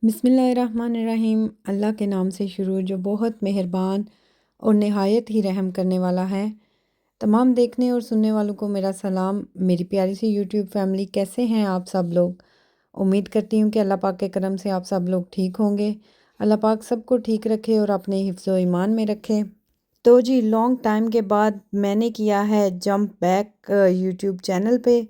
बिस्मिल्लाहिर्रहमानिर्रहीम। अल्लाह के नाम से शुरू जो बहुत मेहरबान और नहायत ही रहम करने वाला है। तमाम देखने और सुनने वालों को मेरा सलाम। मेरी प्यारी सी यूट्यूब फैमिली, कैसे हैं आप सब लोग? उम्मीद करती हूँ कि अल्लाह पाक के करम से आप सब लोग ठीक होंगे। अल्लाह पाक सबको ठीक रखे और अपने हिफ्ज़ व ईमान में रखे। तो जी, लॉन्ग टाइम के बाद मैंने किया है जंप बैक यूट्यूब चैनल पे।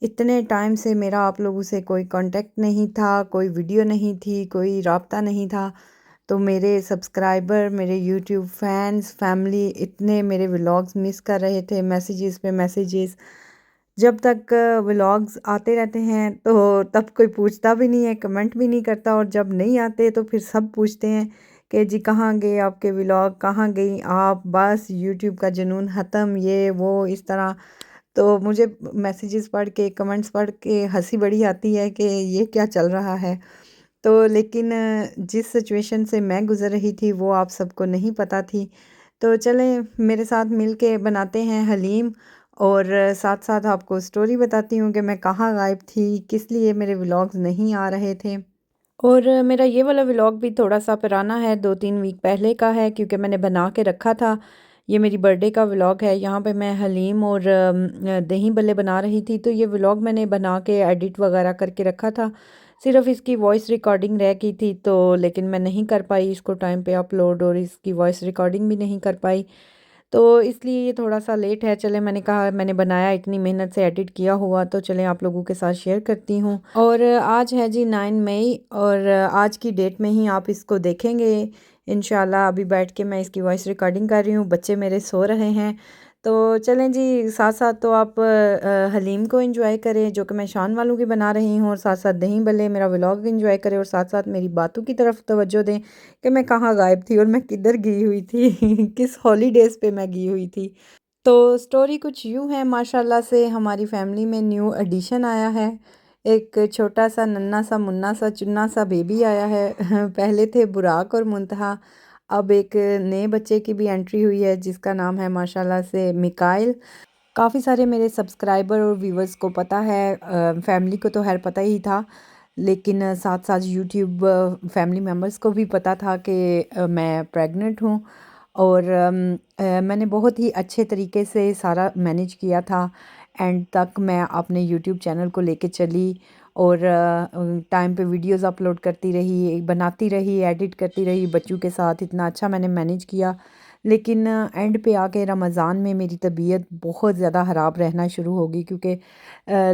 इतने टाइम से मेरा आप लोगों से कोई कांटेक्ट नहीं था, कोई वीडियो नहीं थी, कोई राब्ता नहीं था। तो मेरे सब्सक्राइबर, मेरे यूट्यूब फैंस, फैमिली इतने मेरे व्लॉग्स मिस कर रहे थे, मैसेजेस पे मैसेजेस। जब तक व्लॉग्स आते रहते हैं तो तब कोई पूछता भी नहीं है, कमेंट भी नहीं करता, और जब नहीं आते तो फिर सब पूछते हैं कि जी कहाँ गए आपके व्लॉग, कहाँ गई आप, बस यूट्यूब का जुनून ख़त्म, ये वो इस तरह। तो मुझे मैसेजेस पढ़ के, कमेंट्स पढ़ के हंसी बड़ी आती है कि ये क्या चल रहा है। तो लेकिन जिस सिचुएशन से मैं गुज़र रही थी वो आप सबको नहीं पता थी। तो चलें मेरे साथ मिल के बनाते हैं हलीम, और साथ साथ आपको स्टोरी बताती हूँ कि मैं कहाँ गायब थी, किस लिए मेरे व्लॉग्स नहीं आ रहे थे। और मेरा ये वाला व्लॉग भी थोड़ा-सा पुराना है, 2-3 वीक पहले का है, क्योंकि मैंने बना के रखा था। ये मेरी बर्थडे का व्लॉग है। यहाँ पे मैं हलीम और दही बल्ले बना रही थी, तो ये व्लॉग मैंने बना के एडिट वगैरह करके रखा था। सिर्फ़ इसकी वॉइस रिकॉर्डिंग रह गई थी, तो लेकिन मैं नहीं कर पाई इसको टाइम पे अपलोड, और इसकी वॉइस रिकॉर्डिंग भी नहीं कर पाई। तो इसलिए ये थोड़ा-सा लेट है। चले, मैंने कहा मैंने बनाया, इतनी मेहनत से एडिट किया हुआ, तो चलें आप लोगों के साथ शेयर करती हूँ। और आज है जी 9 मई, और आज की डेट में ही आप इसको देखेंगे इंशाल्लाह। अभी बैठ के मैं इसकी वॉइस रिकॉर्डिंग कर रही हूँ, बच्चे मेरे सो रहे हैं। तो चलें जी, साथ-साथ तो आप हलीम को एंजॉय करें जो कि मैं शान वालों की बना रही हूँ, और साथ-साथ दही भल्ले मेरा व्लॉग एंजॉय करें, और साथ-साथ मेरी बातों की तरफ तवज्जो दें कि मैं कहाँ गायब थी और मैं किधर गई हुई थी किस हॉलीडेज़ पे मैं गई हुई थी। तो स्टोरी कुछ यूँ है, माशाल्लाह से हमारी फैमिली में न्यू एडिशन आया है। एक छोटा-सा नन्हा-सा मुन्ना-सा चुन्ना-सा बेबी आया है। पहले थे बुराक और मुंतहा, अब एक नए बच्चे की भी एंट्री हुई है जिसका नाम है माशाल्लाह से मिकाइल। काफ़ी सारे मेरे सब्सक्राइबर और व्यूवर्स को पता है, फैमिली को तो खैर पता ही था, लेकिन साथ-साथ यूट्यूब फैमिली मेम्बर्स को भी पता था कि मैं प्रेग्नेंट हूँ। और मैंने बहुत ही अच्छे तरीके से सारा मैनेज किया था। एंड तक मैं अपने यूट्यूब चैनल को लेके चली, और टाइम पे वीडियोस अपलोड करती रही, बनाती रही, एडिट करती रही बच्चों के साथ। इतना अच्छा मैंने मैनेज किया। लेकिन एंड पे आके रमज़ान में मेरी तबीयत बहुत ज़्यादा ख़राब रहना शुरू हो गई, क्योंकि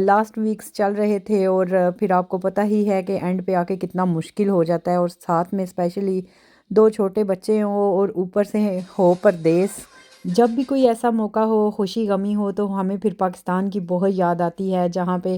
लास्ट वीक्स चल रहे थे, और फिर आपको पता ही है कि एंड पे आके कितना मुश्किल हो जाता है, और साथ में स्पेशली 2 छोटे बच्चे हों और ऊपर से हो परदेस। जब भी कोई ऐसा मौका हो, खुशी गमी हो, तो हमें फिर पाकिस्तान की बहुत याद आती है, जहाँ पे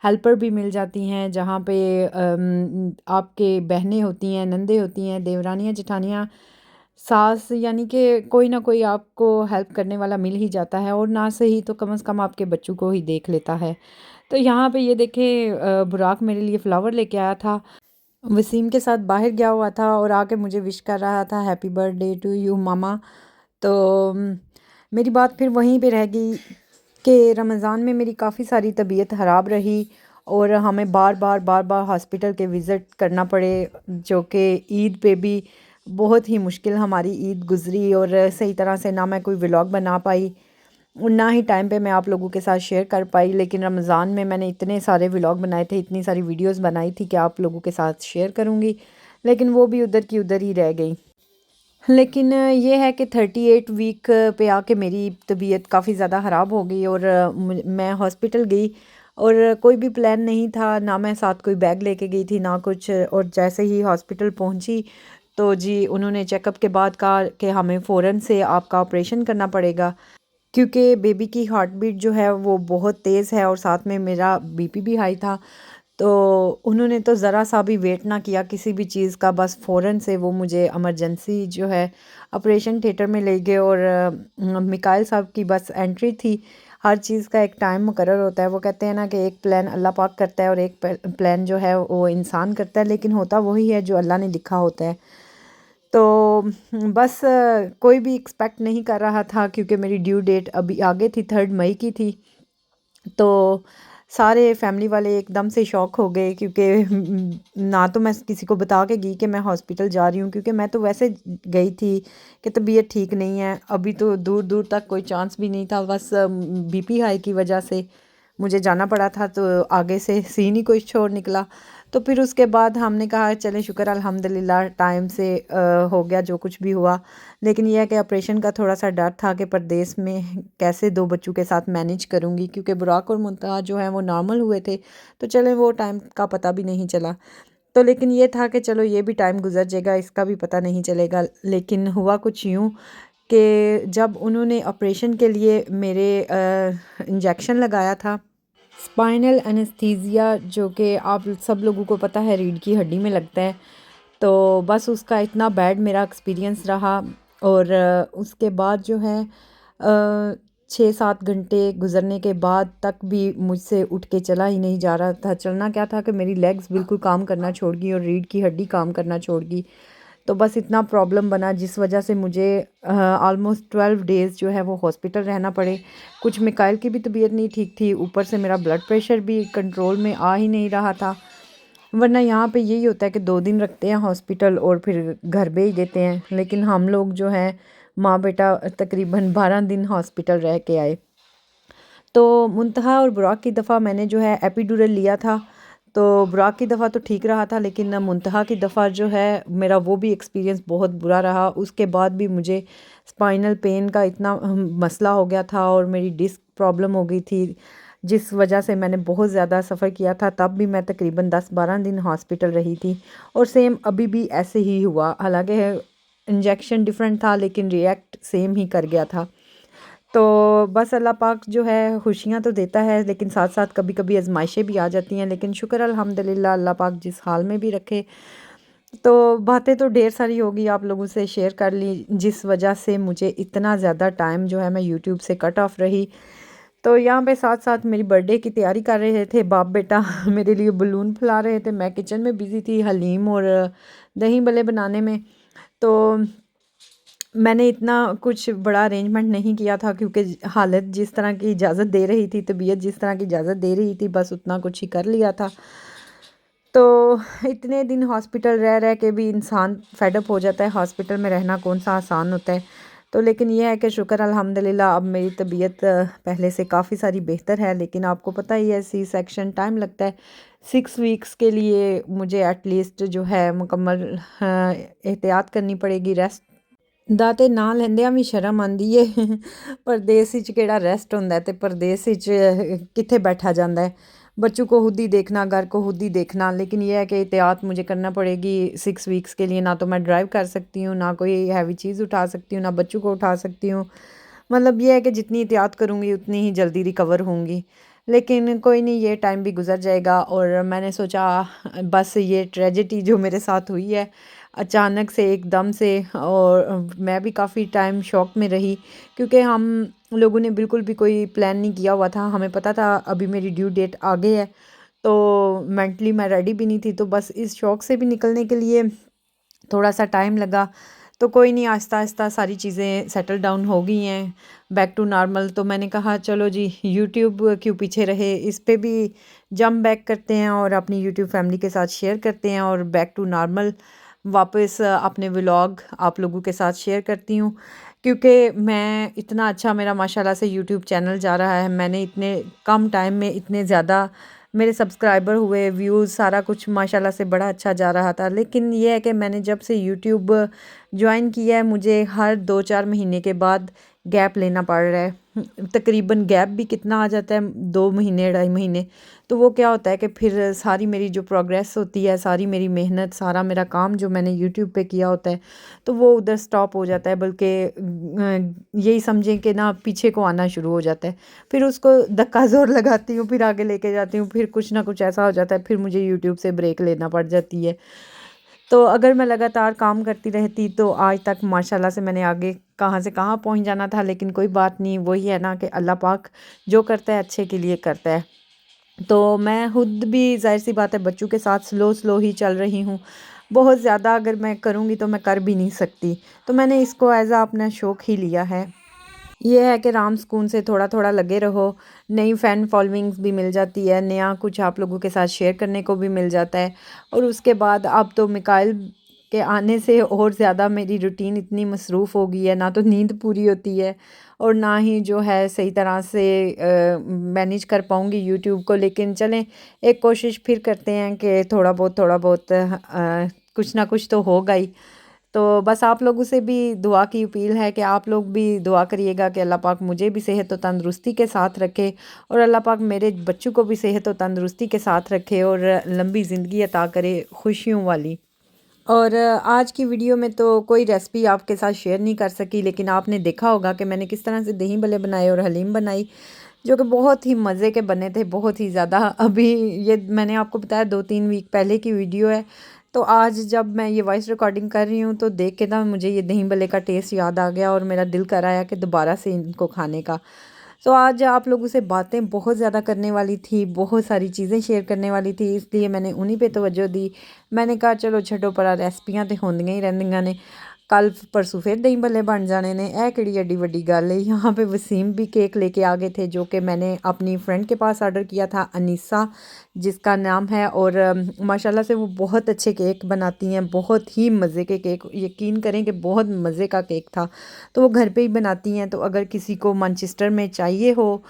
हेल्पर भी मिल जाती हैं, जहाँ पे आपके बहनें होती हैं, नंदे होती हैं, देवरानियाँ जेठानियाँ, सास, यानी कि कोई ना कोई आपको हेल्प करने वाला मिल ही जाता है, और ना सही तो कम से कम आपके बच्चों को ही देख लेता है। तो यहाँ पे ये देखें, बुराक मेरे लिए फ़्लावर लेके आया था, वसीम के साथ बाहर गया हुआ था, और आके मुझे विश कर रहा था हैप्पी बर्थडे टू यू मामा। तो मेरी बात फिर वहीं पे रह गई कि रमज़ान में मेरी काफ़ी सारी तबीयत ख़राब रही, और हमें बार बार हॉस्पिटल के विज़िट करना पड़े, जो कि ईद पे भी बहुत ही मुश्किल हमारी ईद गुज़री, और सही तरह से ना मैं कोई व्लॉग बना पाई, और ना ही टाइम पे मैं आप लोगों के साथ शेयर कर पाई। लेकिन रमज़ान में मैंने इतने सारे व्लॉग बनाए थे, इतनी सारी वीडियोस बनाई थी कि आप लोगों के साथ शेयर करूँगी, लेकिन वो भी उधर की उधर ही रह गई। लेकिन ये है कि 38 वीक पे आके मेरी तबीयत काफ़ी ज़्यादा ख़राब हो गई, और मैं हॉस्पिटल गई, और कोई भी प्लान नहीं था, ना मैं साथ कोई बैग लेके गई थी ना कुछ। और जैसे ही हॉस्पिटल पहुंची तो जी उन्होंने चेकअप के बाद कहा कि हमें फ़ौरन से आपका ऑपरेशन करना पड़ेगा, क्योंकि बेबी की हार्ट बीट जो है वो बहुत तेज़ है, और साथ में मेरा बीपी भी हाई था। तो उन्होंने तो ज़रा सा भी वेट ना किया किसी भी चीज़ का, बस फ़ौरन से वो मुझे इमरजेंसी जो है ऑपरेशन थिएटर में ले गए। और मिकाइल साहब की बस एंट्री थी। हर चीज़ का एक टाइम मुकर्रर होता है। वो कहते हैं ना कि एक प्लान अल्लाह पाक करता है और एक प्लान जो है वो इंसान करता है, लेकिन होता वही है जो अल्लाह ने लिखा होता है। तो बस कोई भी एक्सपेक्ट नहीं कर रहा था, क्योंकि मेरी ड्यू डेट अभी आगे थी, 3 मई की थी। तो सारे फैमिली वाले एकदम से शॉक हो गए, क्योंकि ना तो मैं किसी को बता के गई कि मैं हॉस्पिटल जा रही हूँ, क्योंकि मैं तो वैसे गई थी कि तबीयत ठीक नहीं है। अभी तो दूर दूर तक कोई चांस भी नहीं था, बस बीपी हाई की वजह से मुझे जाना पड़ा था, तो आगे से सीन ही कुछ और निकला। तो फिर उसके बाद हमने कहा चले शुक्र अल्हम्दुलिल्लाह टाइम से हो गया जो कुछ भी हुआ। लेकिन यह है कि ऑपरेशन का थोड़ा सा डर था कि परदेस में कैसे 2 बच्चों के साथ मैनेज करूँगी, क्योंकि बुराक और मुंतहा जो हैं वो नॉर्मल हुए थे, तो चले वो टाइम का पता भी नहीं चला। तो लेकिन ये था कि चलो ये भी टाइम गुजर जाएगा, इसका भी पता नहीं चलेगा। लेकिन हुआ कुछ यूँ कि जब उन्होंने ऑपरेशन के लिए मेरे इंजेक्शन लगाया था, स्पाइनल एनेस्थीसिया, जो कि आप सब लोगों को पता है रीढ़ की हड्डी में लगता है, तो बस उसका इतना बैड मेरा एक्सपीरियंस रहा। और उसके बाद जो है 6-7 घंटे गुजरने के बाद तक भी मुझसे उठ के चला ही नहीं जा रहा था। चलना क्या था कि मेरी लेग्स बिल्कुल काम करना छोड़ गई और रीढ़ की हड्डी काम करना छोड़ गई। तो बस इतना प्रॉब्लम बना जिस वजह से मुझे ऑलमोस्ट 12 डेज़ जो है वो हॉस्पिटल रहना पड़े। कुछ मिकाइल की भी तबीयत नहीं ठीक थी, ऊपर से मेरा ब्लड प्रेशर भी कंट्रोल में आ ही नहीं रहा था। वरना यहाँ पे यही होता है कि 2 दिन रखते हैं हॉस्पिटल और फिर घर भेज देते हैं, लेकिन हम लोग जो है माँ बेटा तकरीबन 12 दिन हॉस्पिटल रह के आए। तो मुंतहा और बुराक की दफ़ा मैंने जो है एपिड्यूरल लिया था, तो बुराक की दफ़ा तो ठीक रहा था, लेकिन मुंतहा की दफ़ा जो है मेरा वो भी एक्सपीरियंस बहुत बुरा रहा। उसके बाद भी मुझे स्पाइनल पेन का इतना मसला हो गया था और मेरी डिस्क प्रॉब्लम हो गई थी, जिस वजह से मैंने बहुत ज़्यादा सफ़र किया था। तब भी मैं तकरीबन 10-12 दिन हॉस्पिटल रही थी और सेम अभी भी ऐसे ही हुआ। हालांकि इंजेक्शन डिफरेंट था लेकिन रिएक्ट सेम ही कर गया था। तो बस अल्लाह पाक जो है खुशियाँ तो देता है, लेकिन साथ साथ कभी कभी आजमाइशें भी आ जाती हैं। लेकिन शुक्र अल्हम्दुलिल्लाह अल्लाह पाक जिस हाल में भी रखे। तो बातें तो ढेर सारी होगी, आप लोगों से शेयर कर ली, जिस वजह से मुझे इतना ज़्यादा टाइम जो है मैं यूट्यूब से कट ऑफ रही। तो यहाँ पे साथ साथ मेरी बर्थडे की तैयारी कर रहे थे बाप बेटा मेरे लिए बलून फुला रहे थे, मैं किचन में बिज़ी थी हलीम और दही भल्ले बनाने में। तो मैंने इतना कुछ बड़ा अरेंजमेंट नहीं किया था, क्योंकि हालत जिस तरह की इजाज़त दे रही थी, तबीयत जिस तरह की इजाज़त दे रही थी, बस उतना कुछ ही कर लिया था। तो इतने दिन हॉस्पिटल रह रह के भी इंसान फेडअप हो जाता है, हॉस्पिटल में रहना कौन सा आसान होता है। तो लेकिन यह है कि शुक्र अल्हम्दुलिल्लाह अब मेरी तबीयत पहले से काफ़ी सारी बेहतर है। लेकिन आपको पता ही है सी सेक्शन टाइम लगता है, 6 वीक्स के लिए मुझे एटलीस्ट जो है मुकम्मल एहतियात करनी पड़ेगी, रेस्ट ਦਾ ਤੇ ਨਾਂ ਲੈਂਦਿਆਂ ਵੀ ਸ਼ਰਮ ਆਉਂਦੀ ਏ परदेस ਵਿੱਚ ਕਿਹੜਾ रेस्ट ਹੁੰਦਾ है, ਤੇ परदेस ਵਿੱਚ किथे बैठा जाता है। बच्चों को खुद ही देखना, घर को खुद ही देखना। लेकिन यह है कि एहतियात मुझे करना पड़ेगी 6 वीक्स के लिए। ना तो मैं ड्राइव कर सकती हूँ, ना कोई हैवी चीज़ उठा सकती हूँ, ना बच्चों को उठा सकती हूँ। मतलब यह है कि जितनी एहतियात करूँगी उतनी ही जल्दी रिकवर होंगी। लेकिन कोई नहीं, ये टाइम भी गुजर जाएगा। और मैंने सोचा बस ये ट्रेजेडी जो मेरे साथ हुई है अचानक से एकदम से, और मैं भी काफ़ी टाइम शॉक में रही, क्योंकि हम लोगों ने बिल्कुल भी कोई प्लान नहीं किया हुआ था। हमें पता था अभी मेरी ड्यू डेट आगे है, तो मेंटली मैं रेडी भी नहीं थी। तो बस इस शौक से भी निकलने के लिए थोड़ा सा टाइम लगा। तो कोई नहीं, आहिस्ता आहिस्ता सारी चीज़ें सेटल डाउन हो गई हैं, बैक टू नॉर्मल। तो मैंने कहा चलो जी, यूट्यूब क्यों पीछे रहे, इस पे भी जंप बैक करते हैं और अपनी यूट्यूब फैमिली के साथ शेयर करते हैं, और बैक टू नॉर्मल वापस अपने व्लॉग आप लोगों के साथ शेयर करती हूँ। क्योंकि मैं इतना अच्छा मेरा माशाल्लाह से यूट्यूब चैनल जा रहा है, मैंने इतने कम टाइम में इतने ज़्यादा मेरे सब्सक्राइबर हुए, व्यूज़ सारा कुछ माशाल्लाह से बड़ा अच्छा जा रहा था। लेकिन ये है कि मैंने जब से यूट्यूब ज्वाइन किया है, मुझे हर 2-4 महीने के बाद गैप लेना पड़ रहा है। तकरीबन गैप भी कितना आ जाता है, 2 महीने 2.5 महीने। तो वो क्या होता है कि फिर सारी मेरी जो प्रोग्रेस होती है, सारी मेरी मेहनत, सारा मेरा काम जो मैंने यूट्यूब पे किया होता है, तो वो उधर स्टॉप हो जाता है। बल्कि यही समझें कि ना पीछे को आना शुरू हो जाता है। फिर उसको धक्का ज़ोर लगाती हूँ, फिर आगे लेके जाती हूँ, फिर कुछ ना कुछ ऐसा हो जाता है, फिर मुझे यूट्यूब से ब्रेक लेना पड़ जाती है। तो अगर मैं लगातार काम करती रहती तो आज तक माशाल्लाह से मैंने आगे कहाँ से कहाँ पहुँच जाना था। लेकिन कोई बात नहीं, वही है ना कि अल्लाह पाक जो करता है अच्छे के लिए करता है। तो मैं खुद भी ज़ाहिर सी बात है बच्चों के साथ स्लो स्लो ही चल रही हूँ। बहुत ज़्यादा अगर मैं करूँगी तो मैं कर भी नहीं सकती। तो मैंने इसको एज़ आ अपना शौक़ ही लिया है। ये है कि राम सुकून से थोड़ा थोड़ा लगे रहो, नई फ़ैन फॉलोइंग्स भी मिल जाती है, नया कुछ आप लोगों के साथ शेयर करने को भी मिल जाता है। और उसके बाद अब तो मिकाइल के आने से और ज़्यादा मेरी रूटीन इतनी मसरूफ़ हो गई है, ना तो नींद पूरी होती है और ना ही जो है सही तरह से मैनेज कर पाऊँगी यूट्यूब को। लेकिन चलें, एक कोशिश फिर करते हैं कि थोड़ा बहुत कुछ ना कुछ तो होगा ही। तो बस आप लोगों से भी दुआ की अपील है कि आप लोग भी दुआ करिएगा कि अल्लाह पाक मुझे भी सेहत और तंदुरुस्ती के साथ रखे और अल्लाह पाक मेरे बच्चों को भी सेहत और तंदुरुस्ती के साथ रखे और लंबी ज़िंदगी अता करे खुशियों वाली। और आज की वीडियो में तो कोई रेसिपी आपके साथ शेयर नहीं कर सकी, लेकिन आपने देखा होगा कि मैंने किस तरह से दही भल्ले बनाए और हलीम बनाई, जो कि बहुत ही मज़े के बने थे, बहुत ही ज़्यादा। अभी ये मैंने आपको बताया 2-3 वीक पहले की वीडियो है। तो आज जब मैं ये वॉइस रिकॉर्डिंग कर रही हूँ तो देख के ना मुझे ये दही भल्ले का टेस्ट याद आ गया और मेरा दिल कर आया कि दोबारा से इनको खाने का। तो आज आप लोगों से बातें बहुत ज़्यादा करने वाली थी, बहुत सारी चीज़ें शेयर करने वाली थी, इसलिए मैंने उन्हीं पे तवज्जो दी। मैंने कहा चलो छड्डो परा, रेसिपियां तो होंदियां ही रहिंदियां ने, कल परसों फिर दही भल्ले बन जाने ने, ए किहड़ी एड्डी वड्डी गल है। यहाँ पे वसीम भी केक लेके आ गए थे, जो कि मैंने अपनी फ्रेंड के पास ऑर्डर किया था, अनीसा जिसका नाम है। और माशाल्लाह से वो बहुत अच्छे केक बनाती हैं, बहुत ही मज़े के केक, यकीन करें कि बहुत मज़े का केक था। तो वो घर पे ही बनाती हैं, तो अगर किसी को मैनचेस्टर में चाहिए हो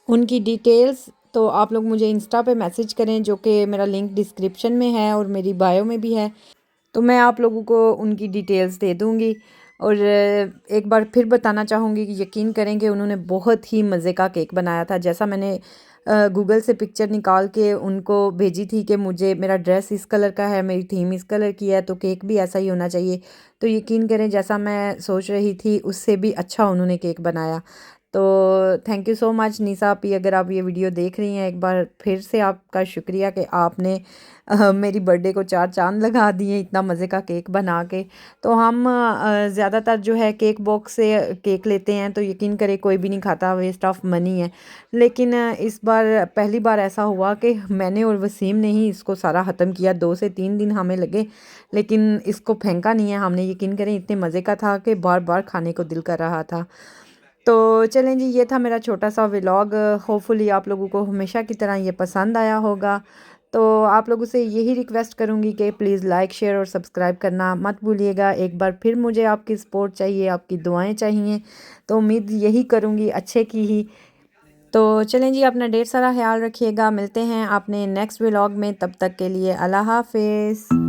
उनकी डिटेल्स, तो आप लोग मुझे इंस्टा पे मैसेज करें, जो कि मेरा लिंक डिस्क्रिप्शन में है और मेरी बायो में भी है। तो मैं आप लोगों को उनकी डिटेल्स दे दूँगी। और एक बार फिर बताना चाहूँगी कि यकीन करें कि उन्होंने बहुत ही मज़े का केक बनाया था। जैसा मैंने गूगल से पिक्चर निकाल के उनको भेजी थी कि मुझे मेरा ड्रेस इस कलर का है, मेरी थीम इस कलर की है, तो केक भी ऐसा ही होना चाहिए। तो यकीन करें जैसा मैं सोच रही थी उससे भी अच्छा उन्होंने केक बनाया। तो थैंक यू सो मच निशा आपी, अगर आप ये वीडियो देख रही हैं, एक बार फिर से आपका शुक्रिया कि आपने मेरी बर्थडे को चार चांद लगा दिए इतना मज़े का केक बना के। तो हम ज़्यादातर जो है केक बॉक्स से केक लेते हैं, तो यकीन करें कोई भी नहीं खाता, वेस्ट ऑफ मनी है। लेकिन इस बार पहली बार ऐसा हुआ कि मैंने और वसीम ने ही इसको सारा ख़त्म किया, 2 से 3 दिन हमें लगे, लेकिन इसको फेंका नहीं है हमने। यकीन करें इतने मज़े का था कि बार बार खाने को दिल कर रहा था। तो चलें जी, ये था मेरा छोटा सा व्लॉग। होपफुली आप लोगों को हमेशा की तरह ये पसंद आया होगा। तो आप लोगों से यही रिक्वेस्ट करूँगी कि प्लीज़ लाइक शेयर और सब्सक्राइब करना मत भूलिएगा। एक बार फिर मुझे आपकी सपोर्ट चाहिए, आपकी दुआएं चाहिए, तो उम्मीद यही करूँगी अच्छे की ही। तो चलें जी, अपना ढेर सारा ख्याल रखिएगा, मिलते हैं अपने नेक्स्ट व्लॉग में, तब तक के लिए अल्लाह हाफिज़।